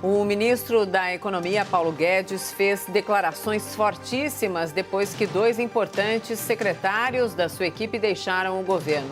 O ministro da Economia, Paulo Guedes, fez declarações fortíssimas depois que dois importantes secretários da sua equipe deixaram o governo.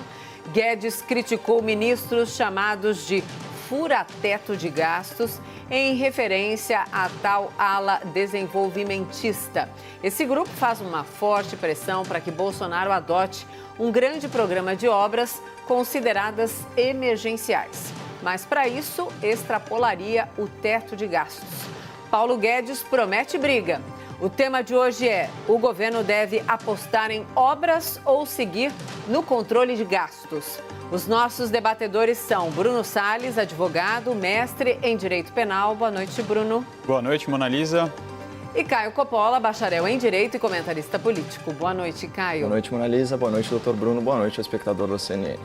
Guedes criticou ministros chamados de fura-teto de gastos em referência à tal ala desenvolvimentista. Esse grupo faz uma forte pressão para que Bolsonaro adote um grande programa de obras consideradas emergenciais. Mas, para isso, extrapolaria o teto de gastos. Paulo Guedes promete briga. O tema de hoje é: o governo deve apostar em obras ou seguir no controle de gastos? Os nossos debatedores são Bruno Salles, advogado, mestre em Direito Penal. Boa noite, Bruno. Boa noite, Mona Lisa. E Caio Coppola, bacharel em Direito e comentarista político. Boa noite, Caio. Boa noite, Mona Lisa. Boa noite, doutor Bruno. Boa noite, espectador da CNN.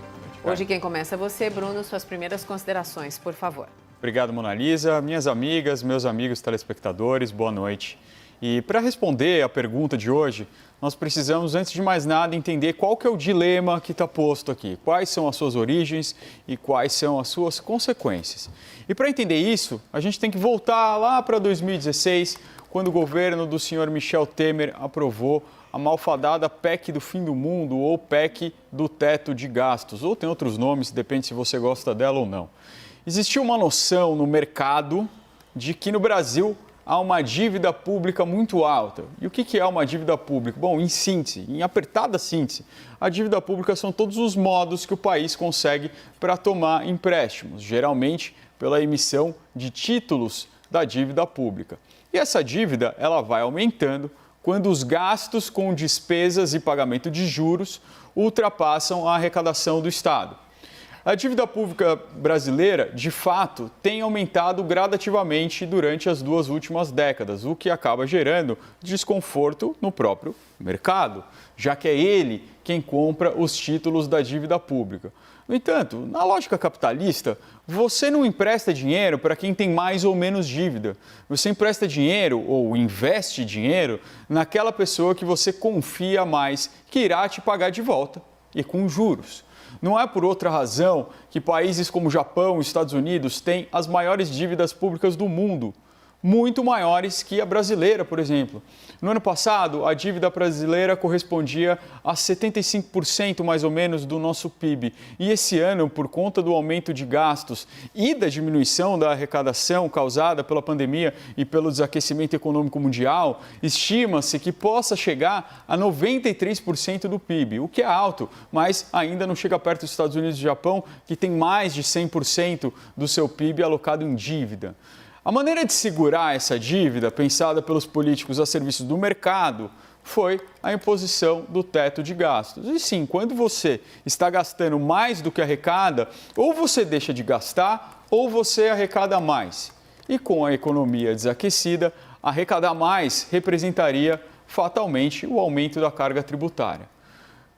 Hoje quem começa é você, Bruno. Suas primeiras considerações, por favor. Obrigado, Mona Lisa. Minhas amigas, meus amigos telespectadores, boa noite. E para responder a pergunta de hoje, nós precisamos, antes de mais nada, entender qual que é o dilema que está posto aqui, quais são as suas origens e quais são as suas consequências. E para entender isso, a gente tem que voltar lá para 2016, quando o governo do senhor Michel Temer aprovou a malfadada PEC do fim do mundo ou PEC do teto de gastos, ou tem outros nomes, depende se você gosta dela ou não. Existiu uma noção no mercado de que no Brasil há uma dívida pública muito alta. E o que é uma dívida pública? Bom, em síntese, em apertada síntese, a dívida pública são todos os modos que o país consegue para tomar empréstimos, geralmente pela emissão de títulos da dívida pública. E essa dívida, ela vai aumentando quando os gastos com despesas e pagamento de juros ultrapassam a arrecadação do Estado. A dívida pública brasileira, de fato, tem aumentado gradativamente durante as duas últimas décadas, o que acaba gerando desconforto no próprio mercado, já que é ele quem compra os títulos da dívida pública. No entanto, na lógica capitalista, você não empresta dinheiro para quem tem mais ou menos dívida. Você empresta dinheiro ou investe dinheiro naquela pessoa que você confia mais, que irá te pagar de volta e com juros. Não é por outra razão que países como Japão e Estados Unidos têm as maiores dívidas públicas do mundo, muito maiores que a brasileira, por exemplo. No ano passado, a dívida brasileira correspondia a 75% mais ou menos do nosso PIB. E esse ano, por conta do aumento de gastos e da diminuição da arrecadação causada pela pandemia e pelo desaquecimento econômico mundial, estima-se que possa chegar a 93% do PIB, o que é alto, mas ainda não chega perto dos Estados Unidos e Japão, que tem mais de 100% do seu PIB alocado em dívida. A maneira de segurar essa dívida, pensada pelos políticos a serviço do mercado, foi a imposição do teto de gastos. E sim, quando você está gastando mais do que arrecada, ou você deixa de gastar, ou você arrecada mais. E com a economia desaquecida, arrecadar mais representaria fatalmente o aumento da carga tributária.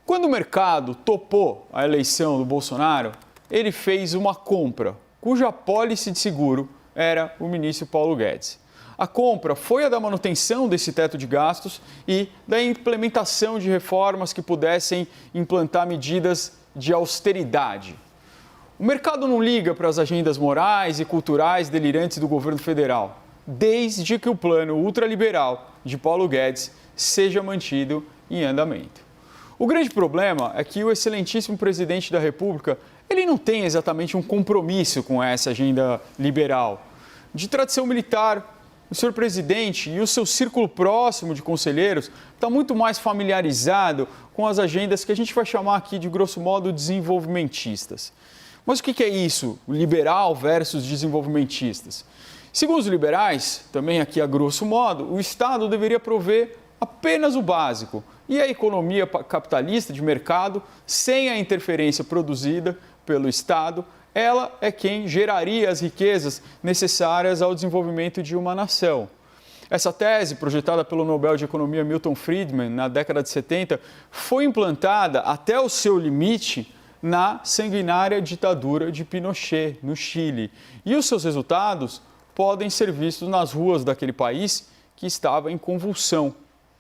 Quando o mercado topou a eleição do Bolsonaro, ele fez uma compra, cuja apólice de seguro era o ministro Paulo Guedes. A compra foi a da manutenção desse teto de gastos e da implementação de reformas que pudessem implantar medidas de austeridade. O mercado não liga para as agendas morais e culturais delirantes do governo federal, desde que o plano ultraliberal de Paulo Guedes seja mantido em andamento. O grande problema é que o excelentíssimo presidente da República, ele não tem exatamente um compromisso com essa agenda liberal. De tradição militar, o senhor presidente e o seu círculo próximo de conselheiros está muito mais familiarizado com as agendas que a gente vai chamar aqui de, grosso modo, desenvolvimentistas. Mas o que é isso, liberal versus desenvolvimentistas? Segundo os liberais, também aqui a grosso modo, o Estado deveria prover apenas o básico e a economia capitalista de mercado, sem a interferência produzida pelo Estado, ela é quem geraria as riquezas necessárias ao desenvolvimento de uma nação. Essa tese, projetada pelo Nobel de Economia Milton Friedman na década de 70, foi implantada até o seu limite na sanguinária ditadura de Pinochet, no Chile. E os seus resultados podem ser vistos nas ruas daquele país que estava em convulsão,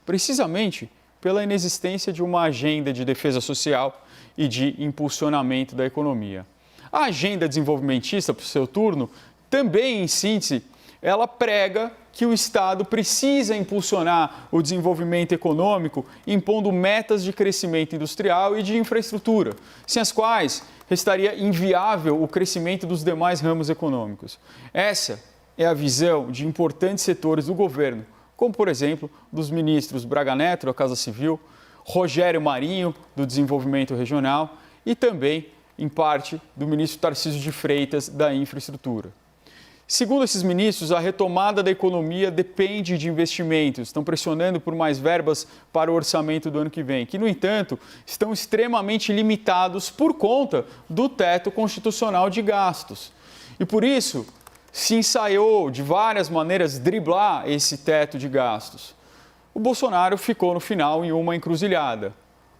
precisamente pela inexistência de uma agenda de defesa social e de impulsionamento da economia. A agenda desenvolvimentista, por seu turno, também, em síntese, ela prega que o Estado precisa impulsionar o desenvolvimento econômico, impondo metas de crescimento industrial e de infraestrutura, sem as quais restaria inviável o crescimento dos demais ramos econômicos. Essa é a visão de importantes setores do governo, como, por exemplo, dos ministros Braga Neto, da Casa Civil, Rogério Marinho, do Desenvolvimento Regional, e também, em parte, do ministro Tarcísio de Freitas, da Infraestrutura. Segundo esses ministros, a retomada da economia depende de investimentos, estão pressionando por mais verbas para o orçamento do ano que vem, que, no entanto, estão extremamente limitados por conta do teto constitucional de gastos. E por isso, se ensaiou de várias maneiras driblar esse teto de gastos. O Bolsonaro ficou no final em uma encruzilhada.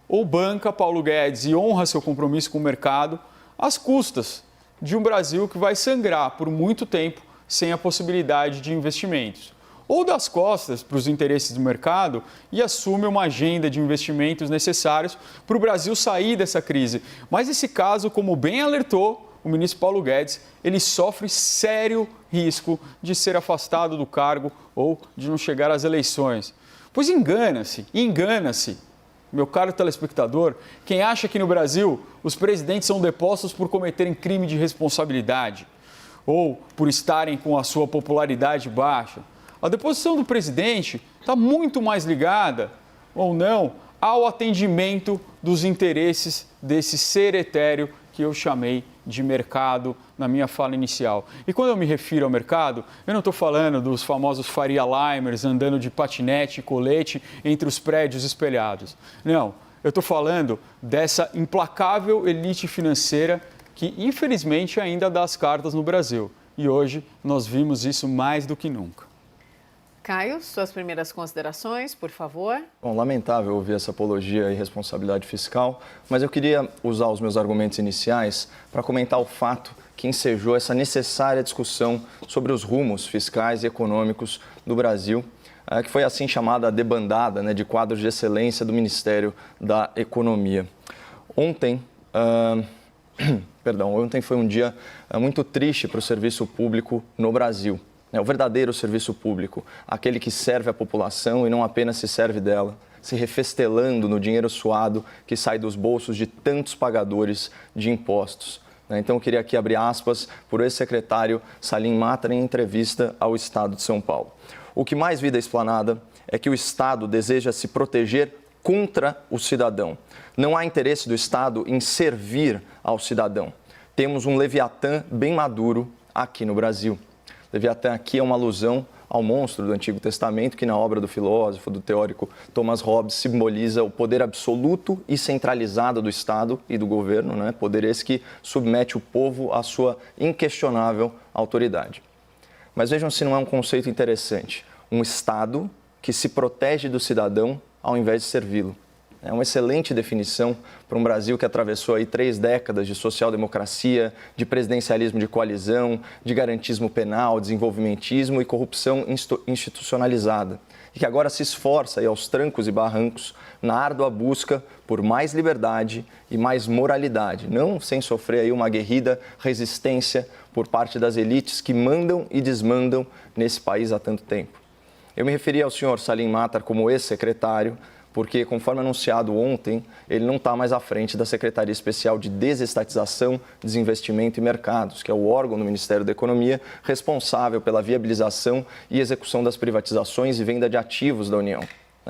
Ou banca Paulo Guedes e honra seu compromisso com o mercado, às custas de um Brasil que vai sangrar por muito tempo sem a possibilidade de investimentos. Ou das costas para os interesses do mercado e assume uma agenda de investimentos necessários para o Brasil sair dessa crise. Mas esse caso, como bem alertou o ministro Paulo Guedes, ele sofre sério risco de ser afastado do cargo ou de não chegar às eleições. Pois engana-se, meu caro telespectador, quem acha que no Brasil os presidentes são depostos por cometerem crime de responsabilidade ou por estarem com a sua popularidade baixa. A deposição do presidente está muito mais ligada, ou não, ao atendimento dos interesses desse ser etéreo que eu chamei de mercado na minha fala inicial. E quando eu me refiro ao mercado, eu não estou falando dos famosos Faria Limers andando de patinete e colete entre os prédios espelhados. Não, eu estou falando dessa implacável elite financeira que, infelizmente, ainda dá as cartas no Brasil. E hoje nós vimos isso mais do que nunca. Caio, suas primeiras considerações, por favor. Bom, lamentável ouvir essa apologia à irresponsabilidade fiscal, mas eu queria usar os meus argumentos iniciais para comentar o fato que ensejou essa necessária discussão sobre os rumos fiscais e econômicos do Brasil, que foi assim chamada a debandada, de quadros de excelência do Ministério da Economia. Ontem foi um dia muito triste para o serviço público no Brasil. O verdadeiro serviço público, aquele que serve a população e não apenas se serve dela, se refestelando no dinheiro suado que sai dos bolsos de tantos pagadores de impostos. Então, eu queria aqui abrir aspas por ex-secretário Salim Matar em entrevista ao Estado de São Paulo. O que mais vi da esplanada é que o Estado deseja se proteger contra o cidadão. Não há interesse do Estado em servir ao cidadão. Temos um Leviatã bem maduro aqui no Brasil. Leviatã aqui é uma alusão ao monstro do Antigo Testamento, que na obra do filósofo, do teórico Thomas Hobbes, simboliza o poder absoluto e centralizado do Estado e do governo, poder esse que submete o povo à sua inquestionável autoridade. Mas vejam se não é um conceito interessante. Um Estado que se protege do cidadão ao invés de servi-lo. É uma excelente definição para um Brasil que atravessou aí 3 décadas de social-democracia, de presidencialismo de coalizão, de garantismo penal, desenvolvimentismo e corrupção institucionalizada. E que agora se esforça aí aos trancos e barrancos na árdua busca por mais liberdade e mais moralidade, não sem sofrer aí uma aguerrida resistência por parte das elites que mandam e desmandam nesse país há tanto tempo. Eu me referi ao senhor Salim Matar como ex-secretário, porque, conforme anunciado ontem, ele não está mais à frente da Secretaria Especial de Desestatização, Desinvestimento e Mercados, que é o órgão do Ministério da Economia responsável pela viabilização e execução das privatizações e venda de ativos da União.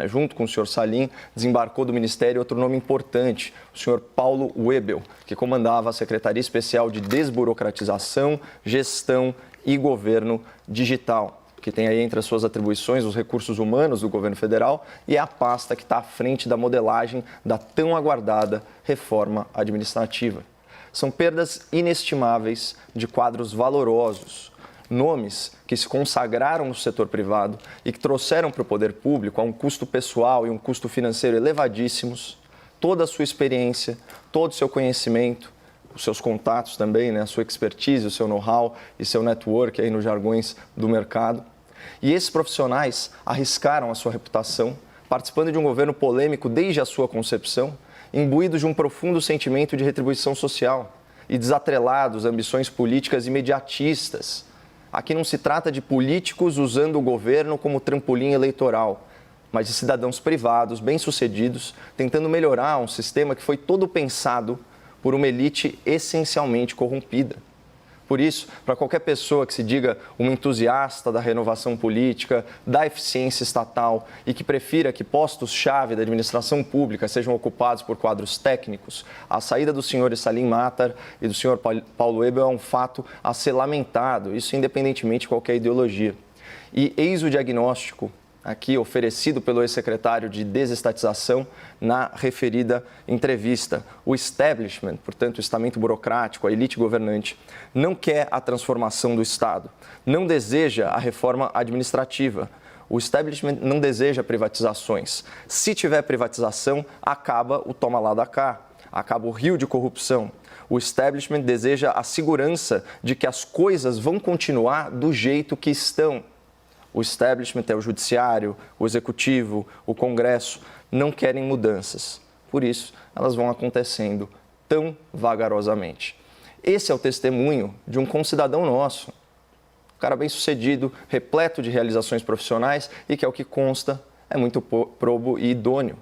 Junto com o senhor Salim, desembarcou do Ministério outro nome importante, o senhor Paulo Webel, que comandava a Secretaria Especial de Desburocratização, Gestão e Governo Digital, que tem aí entre as suas atribuições os recursos humanos do governo federal e é a pasta que está à frente da modelagem da tão aguardada reforma administrativa. São perdas inestimáveis de quadros valorosos, nomes que se consagraram no setor privado e que trouxeram para o poder público a um custo pessoal e um custo financeiro elevadíssimos, toda a sua experiência, todo o seu conhecimento, os seus contatos também, a sua expertise, o seu know-how e seu network aí nos jargões do mercado. E esses profissionais arriscaram a sua reputação, participando de um governo polêmico desde a sua concepção, imbuídos de um profundo sentimento de retribuição social e desatrelados a ambições políticas imediatistas, Aqui não se trata de políticos usando o governo como trampolim eleitoral, mas de cidadãos privados, bem-sucedidos, tentando melhorar um sistema que foi todo pensado por uma elite essencialmente corrompida. Por isso, para qualquer pessoa que se diga um entusiasta da renovação política, da eficiência estatal e que prefira que postos-chave da administração pública sejam ocupados por quadros técnicos, a saída dos senhores Salim Matar e do senhor Paulo Ebel é um fato a ser lamentado, isso independentemente de qualquer ideologia. E eis o diagnóstico aqui oferecido pelo ex-secretário de Desestatização na referida entrevista. O establishment, portanto, o estamento burocrático, a elite governante, não quer a transformação do Estado, não deseja a reforma administrativa. O establishment não deseja privatizações. Se tiver privatização, acaba o toma lá da cá, acaba o rio de corrupção. O establishment deseja a segurança de que as coisas vão continuar do jeito que estão. O establishment é o judiciário, o executivo, o Congresso, não querem mudanças. Por isso, elas vão acontecendo tão vagarosamente. Esse é o testemunho de um concidadão nosso, um cara bem-sucedido, repleto de realizações profissionais e que, ao que consta, é muito probo e idôneo.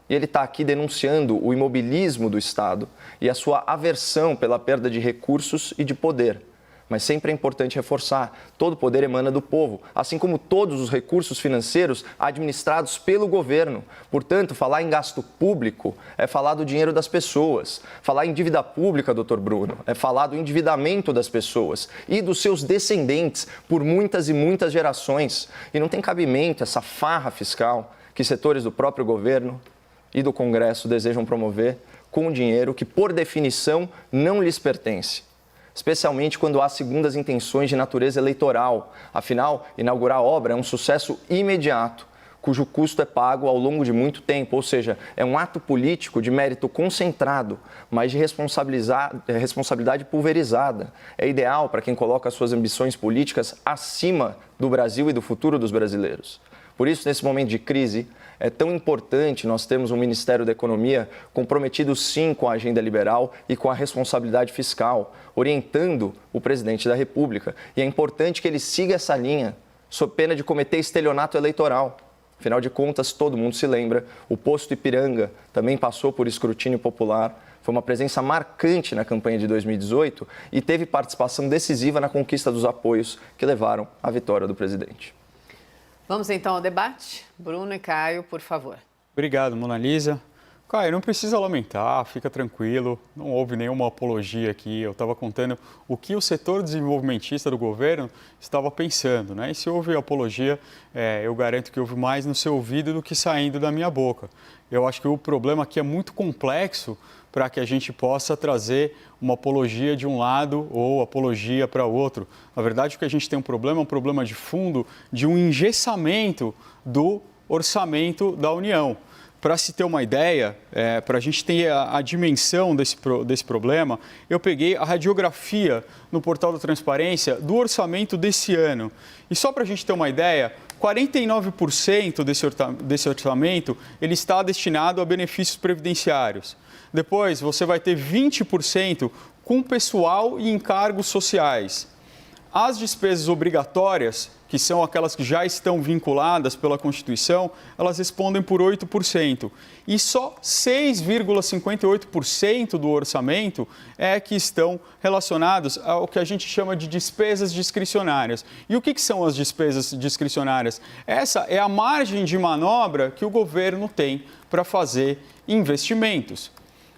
E ele está aqui denunciando o imobilismo do Estado e a sua aversão pela perda de recursos e de poder. Mas sempre é importante reforçar, todo poder emana do povo, assim como todos os recursos financeiros administrados pelo governo. Portanto, falar em gasto público é falar do dinheiro das pessoas. Falar em dívida pública, doutor Bruno, é falar do endividamento das pessoas e dos seus descendentes por muitas e muitas gerações. E não tem cabimento essa farra fiscal que setores do próprio governo e do Congresso desejam promover com dinheiro que, por definição, não lhes pertence. Especialmente quando há segundas intenções de natureza eleitoral. Afinal, inaugurar a obra é um sucesso imediato, cujo custo é pago ao longo de muito tempo, ou seja, é um ato político de mérito concentrado, mas de responsabilidade pulverizada. É ideal para quem coloca suas ambições políticas acima do Brasil e do futuro dos brasileiros. Por isso, nesse momento de crise, é tão importante nós termos um Ministério da Economia comprometido sim com a agenda liberal e com a responsabilidade fiscal, orientando o presidente da República. E é importante que ele siga essa linha, sob pena de cometer estelionato eleitoral. Afinal de contas, todo mundo se lembra, o posto Ipiranga também passou por escrutínio popular, foi uma presença marcante na campanha de 2018 e teve participação decisiva na conquista dos apoios que levaram à vitória do presidente. Vamos então ao debate. Bruno e Caio, por favor. Obrigado, Mona Lisa. Caio, não precisa lamentar, fica tranquilo, não houve nenhuma apologia aqui. Eu estava contando o que o setor desenvolvimentista do governo estava pensando, né? E se houve apologia, eu garanto que houve mais no seu ouvido do que saindo da minha boca. Eu acho que o problema aqui é muito complexo para que a gente possa trazer uma apologia de um lado ou apologia para outro. Na verdade, o que a gente tem um problema de fundo de um engessamento do orçamento da União. Para se ter uma ideia, para a gente ter a dimensão desse problema, eu peguei a radiografia no portal da Transparência do orçamento desse ano. E só para a gente ter uma ideia, 49% desse orçamento ele está destinado a benefícios previdenciários. Depois, você vai ter 20% com pessoal e encargos sociais. As despesas obrigatórias, que são aquelas que já estão vinculadas pela Constituição, elas respondem por 8%. E só 6,58% do orçamento é que estão relacionados ao que a gente chama de despesas discricionárias. E o que são as despesas discricionárias? Essa é a margem de manobra que o governo tem para fazer investimentos.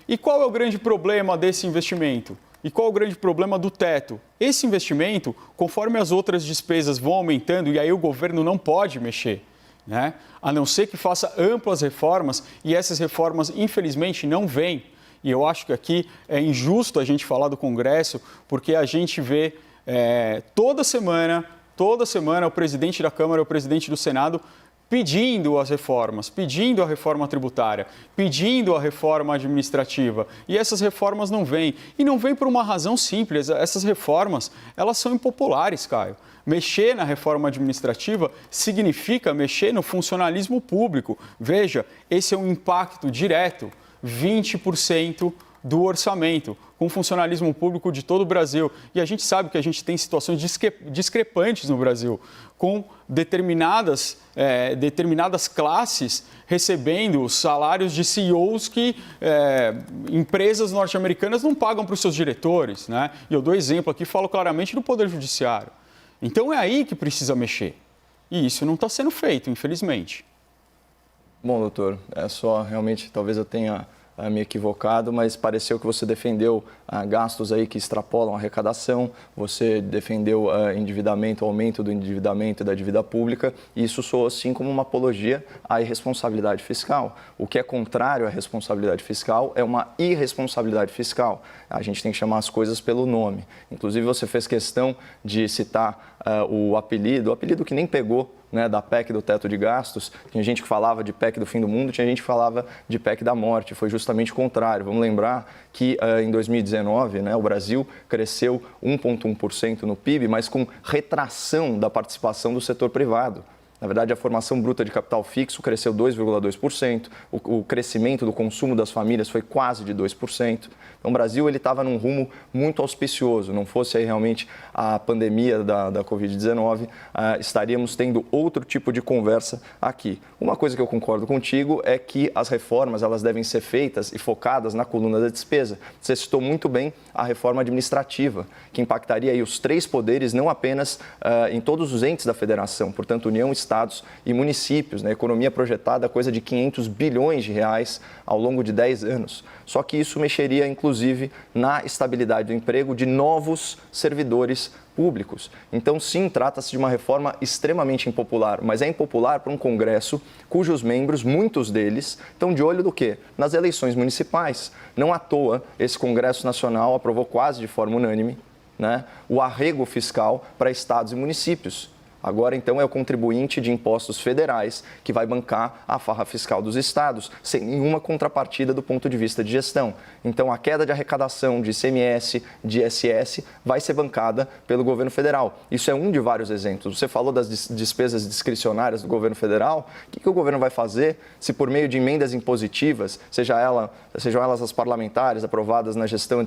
E qual é o grande problema desse investimento? E qual é o grande problema do teto? Esse investimento, conforme as outras despesas vão aumentando, e aí o governo não pode mexer, né? A não ser que faça amplas reformas, e essas reformas, infelizmente, não vêm. E eu acho que aqui é injusto a gente falar do Congresso, porque a gente vê toda semana o presidente da Câmara e o presidente do Senado pedindo as reformas, pedindo a reforma tributária, pedindo a reforma administrativa. E essas reformas não vêm. E não vêm por uma razão simples. Essas reformas, elas são impopulares, Caio. Mexer na reforma administrativa significa mexer no funcionalismo público. Veja, esse é um impacto direto. 20% do orçamento, com o funcionalismo público de todo o Brasil. E a gente sabe que a gente tem situações discrepantes no Brasil, com determinadas classes recebendo salários de CEOs que empresas norte-americanas não pagam para os seus diretores, né? E eu dou exemplo aqui, falo claramente do Poder Judiciário. Então é aí que precisa mexer. E isso não está sendo feito, infelizmente. Bom, doutor, realmente, talvez eu tenha me equivocado, mas pareceu que você defendeu gastos aí que extrapolam a arrecadação, você defendeu endividamento, aumento do endividamento e da dívida pública, e isso soou assim como uma apologia à irresponsabilidade fiscal. O que é contrário à responsabilidade fiscal é uma irresponsabilidade fiscal. A gente tem que chamar as coisas pelo nome. Inclusive, você fez questão de citar o apelido que nem pegou, né, da PEC do teto de gastos. Tinha gente que falava de PEC do fim do mundo, tinha gente que falava de PEC da morte. Foi justamente o contrário. Vamos lembrar que em 2019, né, o Brasil cresceu 1,1% no PIB, mas com retração da participação do setor privado. Na verdade, a formação bruta de capital fixo cresceu 2,2%, o crescimento do consumo das famílias foi quase de 2%. Então, o Brasil estava num rumo muito auspicioso. Não fosse aí realmente a pandemia da Covid-19, estaríamos tendo outro tipo de conversa aqui. Uma coisa que eu concordo contigo é que as reformas elas devem ser feitas e focadas na coluna da despesa. Você citou muito bem a reforma administrativa, que impactaria aí os 3 poderes, não apenas em todos os entes da federação, portanto, União, estados e municípios, né? Economia projetada coisa de 500 bilhões de reais ao longo de 10 anos. Só que isso mexeria, inclusive, na estabilidade do emprego de novos servidores públicos. Então, sim, trata-se de uma reforma extremamente impopular, mas é impopular para um Congresso cujos membros, muitos deles, estão de olho do quê? Nas eleições municipais. Não à toa, esse Congresso Nacional aprovou quase de forma unânime, né, o arrego fiscal para estados e municípios. Agora, então, é o contribuinte de impostos federais que vai bancar a farra fiscal dos estados, sem nenhuma contrapartida do ponto de vista de gestão. Então, a queda de arrecadação de ICMS, de ISS, vai ser bancada pelo governo federal. Isso é um de vários exemplos. Você falou das despesas discricionárias do governo federal. O que o governo vai fazer se, por meio de emendas impositivas, sejam elas as parlamentares aprovadas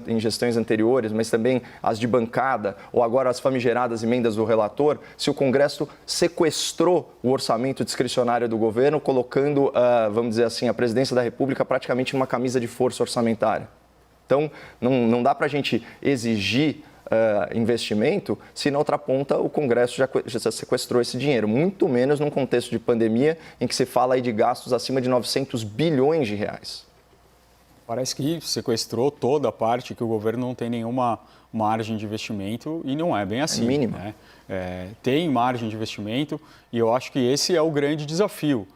em gestões anteriores, mas também as de bancada, ou agora as famigeradas emendas do relator, se o Congresso sequestrou o orçamento discricionário do governo, colocando, vamos dizer assim, a presidência da República praticamente numa camisa de força orçamentária. Então, não dá para a gente exigir investimento se na outra ponta o Congresso já sequestrou esse dinheiro, muito menos num contexto de pandemia em que se fala aí de gastos acima de 900 bilhões de reais. Parece que sequestrou toda a parte que o governo não tem nenhuma margem de investimento e não é bem assim. É mínima. Né? Tem margem de investimento e eu acho que esse é o grande desafio.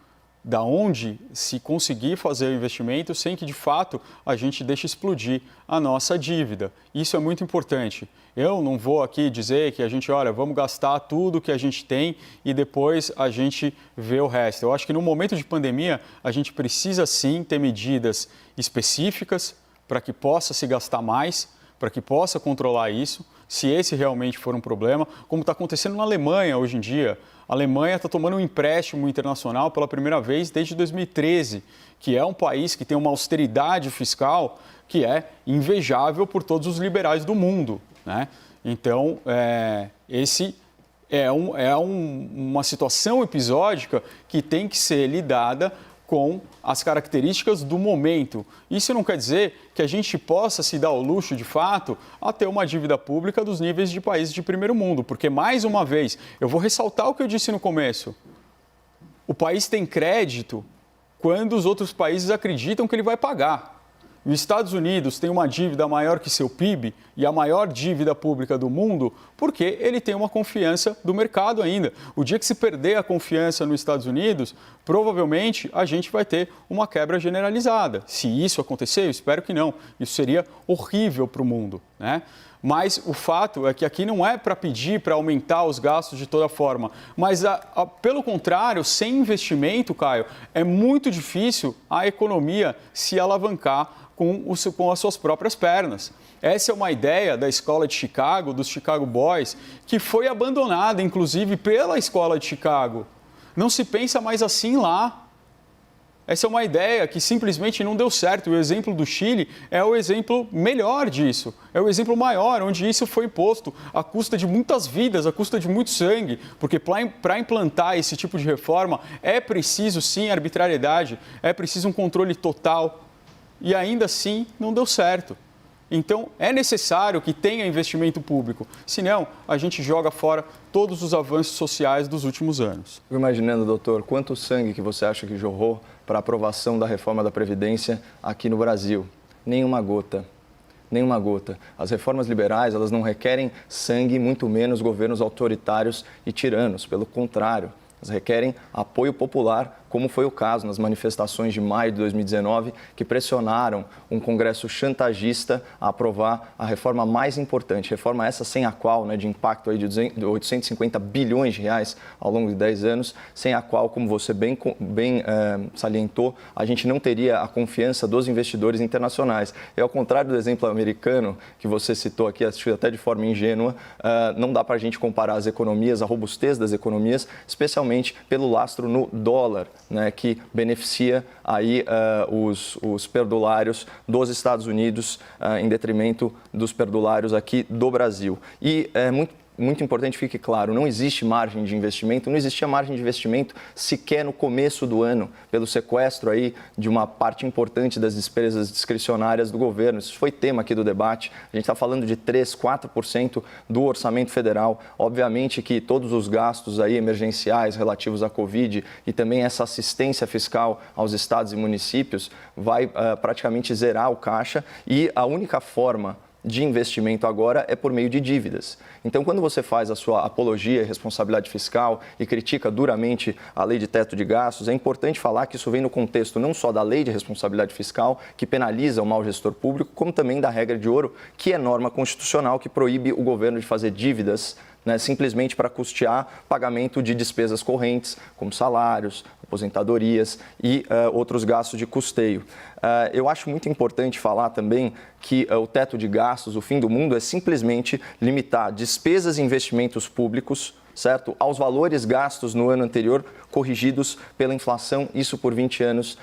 Da onde se conseguir fazer o investimento sem que, de fato, a gente deixe explodir a nossa dívida. Isso é muito importante. Eu não vou aqui dizer que a gente, olha, vamos gastar tudo que a gente tem e depois a gente vê o resto. Eu acho que no momento de pandemia, a gente precisa sim ter medidas específicas para que possa se gastar mais, para que possa controlar isso, se esse realmente for um problema, como está acontecendo na Alemanha hoje em dia. A Alemanha está tomando um empréstimo internacional pela primeira vez desde 2013, que é um país que tem uma austeridade fiscal que é invejável por todos os liberais do mundo, né? Então, esse é uma situação episódica que tem que ser lidada com as características do momento. Isso não quer dizer que a gente possa se dar ao luxo, de fato, a ter uma dívida pública dos níveis de países de primeiro mundo, porque, mais uma vez, eu vou ressaltar o que eu disse no começo. O país tem crédito quando os outros países acreditam que ele vai pagar. Os Estados Unidos tem uma dívida maior que seu PIB e a maior dívida pública do mundo porque ele tem uma confiança do mercado ainda. O dia que se perder a confiança nos Estados Unidos, provavelmente a gente vai ter uma quebra generalizada. Se isso acontecer, eu espero que não. Isso seria horrível para o mundo, né? Mas o fato é que aqui não é para pedir para aumentar os gastos de toda forma, mas pelo contrário, sem investimento, Caio, é muito difícil a economia se alavancar com as suas próprias pernas. Essa é uma ideia da escola de Chicago, dos Chicago Boys, que foi abandonada, inclusive, pela escola de Chicago. Não se pensa mais assim lá. Essa é uma ideia que simplesmente não deu certo. O exemplo do Chile é o exemplo melhor disso. É o exemplo maior, onde isso foi imposto à custa de muitas vidas, à custa de muito sangue. Porque para implantar esse tipo de reforma é preciso, sim, arbitrariedade, é preciso um controle total. E ainda assim não deu certo. Então, é necessário que tenha investimento público. Senão, a gente joga fora todos os avanços sociais dos últimos anos. Fico imaginando, doutor, quanto sangue que você acha que jorrou para a aprovação da reforma da Previdência aqui no Brasil? Nenhuma gota. Nenhuma gota. As reformas liberais, elas não requerem sangue, muito menos governos autoritários e tiranos. Pelo contrário, elas requerem apoio popular, como foi o caso nas manifestações de maio de 2019, que pressionaram um Congresso chantagista a aprovar a reforma mais importante, reforma essa sem a qual, de impacto aí de 850 bilhões de reais ao longo de 10 anos, sem a qual, como você bem salientou, a gente não teria a confiança dos investidores internacionais. E ao contrário do exemplo americano, que você citou aqui, acho até de forma ingênua, não dá para a gente comparar as economias, a robustez das economias, especialmente pelo lastro no dólar, que beneficia aí os perdulários dos Estados Unidos em detrimento dos perdulários aqui do Brasil. E é muito importante que fique claro, não existe margem de investimento, não existia margem de investimento sequer no começo do ano, pelo sequestro aí de uma parte importante das despesas discricionárias do governo. Isso foi tema aqui do debate. A gente está falando de 3%, 4% do orçamento federal. Obviamente que todos os gastos aí emergenciais relativos à Covid e também essa assistência fiscal aos estados e municípios vai praticamente zerar o caixa, e a única forma de investimento agora é por meio de dívidas. Então, quando você faz a sua apologia e responsabilidade fiscal e critica duramente a lei de teto de gastos, é importante falar que isso vem no contexto não só da lei de responsabilidade fiscal, que penaliza o mau gestor público, como também da regra de ouro, que é norma constitucional que proíbe o governo de fazer dívidas simplesmente para custear pagamento de despesas correntes, como salários, aposentadorias e outros gastos de custeio. Eu acho muito importante falar também que o teto de gastos, o fim do mundo, é simplesmente limitar despesas e investimentos públicos, certo, aos valores gastos no ano anterior, corrigidos pela inflação, isso por 20 anos,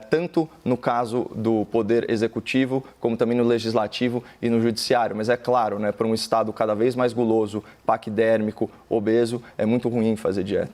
tanto no caso do Poder Executivo, como também no Legislativo e no Judiciário. Mas é claro, para um Estado cada vez mais guloso, paquidérmico, obeso, é muito ruim fazer dieta.